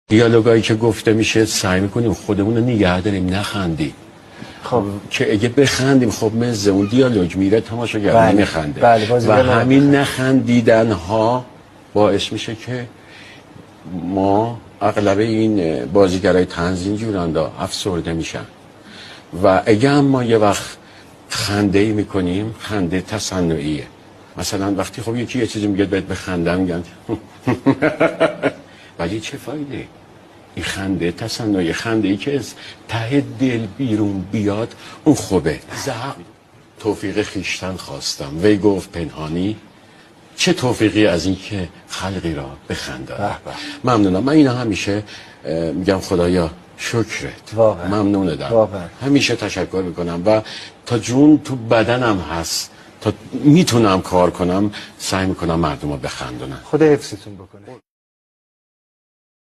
دیالوگایی که گفته میشه سعی میکنیم خودمون رو نگه داریم نخندیم. خب که اگه بخندیم خب مثل اون دیالوگ میره تماشاگر بله. نمیخنده بله، و همین نخندیدن ها باعث میشه که ما اغلب این بازیگرای طنز اینجورندا افسرده میشن و اگه هم ما یه وقت خنده ای میکنیم خنده تصنعیه. مثلا وقتی خب یکی یه چیزی میگه بهت بخندم میگن ولی چه فایده؟ این خنده تصنعی، خنده ای که از ته دل بیرون بیاد اون خوبه. زهق توفیق خیشتن خواستم وی گفت پنهانی چه توفیقی از این که خلقی را بخندانم. ممنونم. من اینا همیشه میگم خدایا شکرت، ممنونه دارم، همیشه تشکر میکنم و تا جون تو بدنم هست تا میتونم کار کنم سعی میکنم مردم رو بخندونم. خدا حفظتون بکنه.